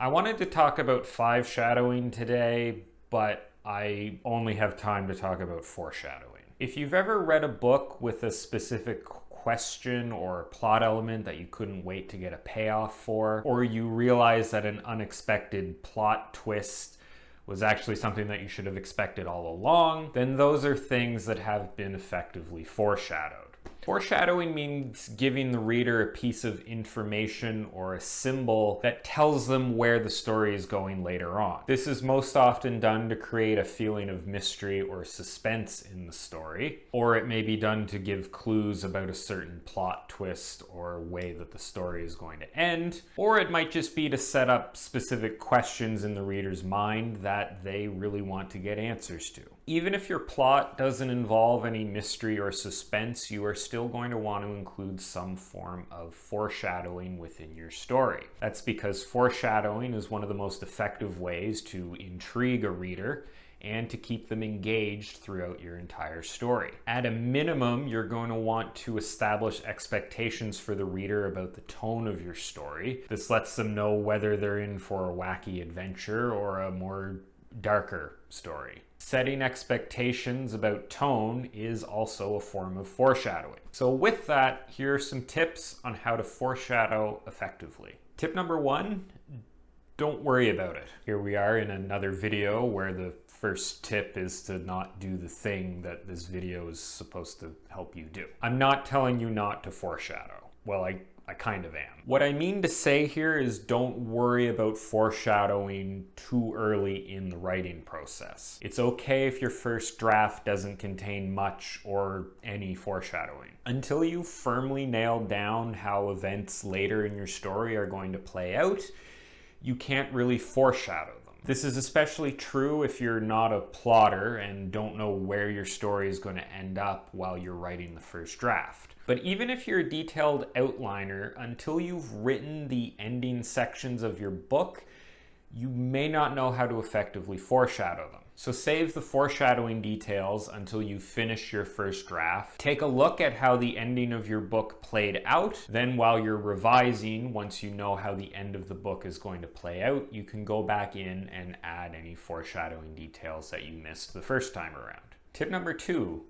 I wanted to talk about foreshadowing today, but I only have time to talk about foreshadowing. If you've ever read a book with a specific question or plot element that you couldn't wait to get a payoff for, or you realize that an unexpected plot twist was actually something that you should have expected all along, then those are things that have been effectively foreshadowed. Foreshadowing means giving the reader a piece of information or a symbol that tells them where the story is going later on. This is most often done to create a feeling of mystery or suspense in the story, or it may be done to give clues about a certain plot twist or way that the story is going to end, or it might just be to set up specific questions in the reader's mind that they really want to get answers to. Even if your plot doesn't involve any mystery or suspense, you are still going to want to include some form of foreshadowing within your story. That's because foreshadowing is one of the most effective ways to intrigue a reader and to keep them engaged throughout your entire story. At a minimum, you're going to want to establish expectations for the reader about the tone of your story. This lets them know whether they're in for a wacky adventure or a more darker story. Setting expectations about tone is also a form of foreshadowing. So with that, here are some tips on how to foreshadow effectively. Tip number one, don't worry about it. Here we are in another video where the first tip is to not do the thing that this video is supposed to help you do. I'm not telling you not to foreshadow. Well, I kind of am. What I mean to say here is don't worry about foreshadowing too early in the writing process. It's okay if your first draft doesn't contain much or any foreshadowing. Until you've firmly nailed down how events later in your story are going to play out, you can't really foreshadow them. This is especially true if you're not a plotter and don't know where your story is going to end up while you're writing the first draft. But even if you're a detailed outliner, until you've written the ending sections of your book, you may not know how to effectively foreshadow them. So save the foreshadowing details until you finish your first draft. Take a look at how the ending of your book played out. Then while you're revising, once you know how the end of the book is going to play out, you can go back in and add any foreshadowing details that you missed the first time around. Tip number two,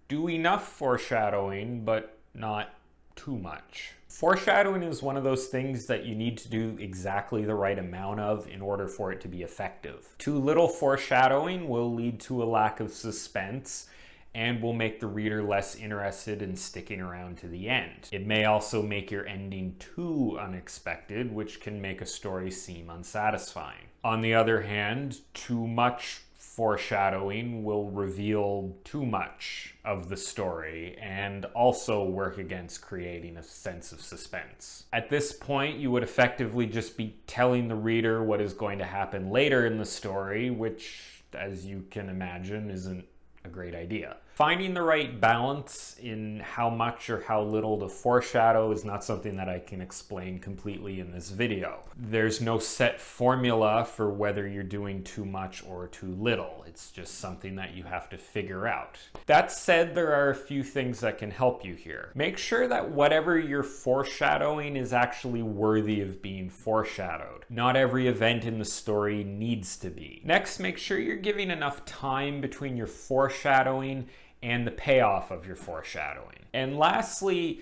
do enough foreshadowing, but not too much. Foreshadowing is one of those things that you need to do exactly the right amount of in order for it to be effective. Too little foreshadowing will lead to a lack of suspense and will make the reader less interested in sticking around to the end. It may also make your ending too unexpected, which can make a story seem unsatisfying. On the other hand, too much foreshadowing will reveal too much of the story and also work against creating a sense of suspense. At this point, you would effectively just be telling the reader what is going to happen later in the story, which, as you can imagine, isn't a great idea. Finding the right balance in how much or how little to foreshadow is not something that I can explain completely in this video. There's no set formula for whether you're doing too much or too little. It's just something that you have to figure out. That said, there are a few things that can help you here. Make sure that whatever you're foreshadowing is actually worthy of being foreshadowed. Not every event in the story needs to be. Next, make sure you're giving enough time between your foreshadowing and the payoff of your foreshadowing. And lastly,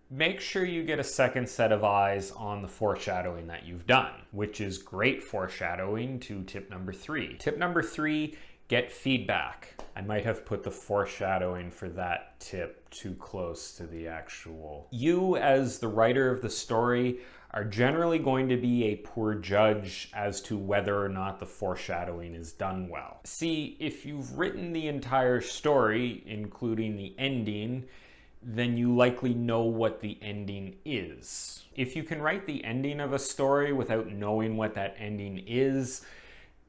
make sure you get a second set of eyes on the foreshadowing that you've done, which is great foreshadowing to tip number three. Tip number three, get feedback. I might have put the foreshadowing for that tip too close to the actual. You, as the writer of the story, are generally going to be a poor judge as to whether or not the foreshadowing is done well. See, if you've written the entire story, including the ending, then you likely know what the ending is. If you can write the ending of a story without knowing what that ending is,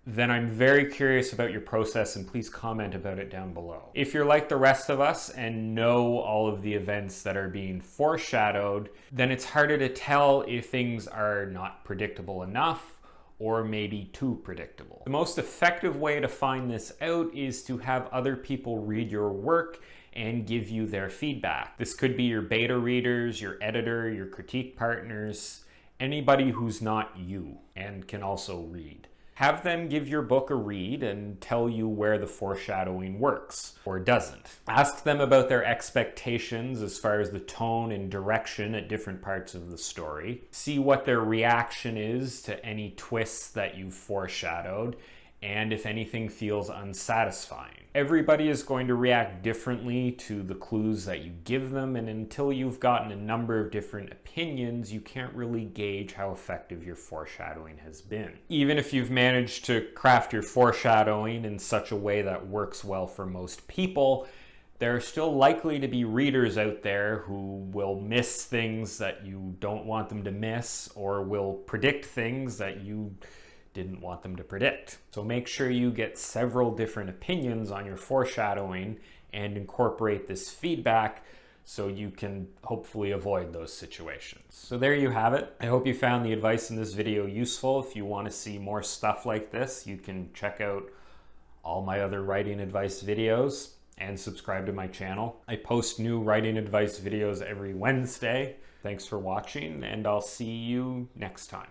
then I'm very curious about your process, and please comment about it down below. If you're like the rest of us and know all of the events that are being foreshadowed, then it's harder to tell if things are not predictable enough or maybe too predictable. The most effective way to find this out is to have other people read your work and give you their feedback. This could be your beta readers, your editor, your critique partners, anybody who's not you and can also read. Have them give your book a read and tell you where the foreshadowing works or doesn't. Ask them about their expectations as far as the tone and direction at different parts of the story. See what their reaction is to any twists that you've foreshadowed, and if anything feels unsatisfying. Everybody is going to react differently to the clues that you give them, and until you've gotten a number of different opinions, you can't really gauge how effective your foreshadowing has been. Even if you've managed to craft your foreshadowing in such a way that works well for most people, there are still likely to be readers out there who will miss things that you don't want them to miss, or will predict things that you didn't want them to predict. So make sure you get several different opinions on your foreshadowing and incorporate this feedback so you can hopefully avoid those situations. So there you have it. I hope you found the advice in this video useful. If you want to see more stuff like this, you can check out all my other writing advice videos and subscribe to my channel. I post new writing advice videos every Wednesday. Thanks for watching, and I'll see you next time.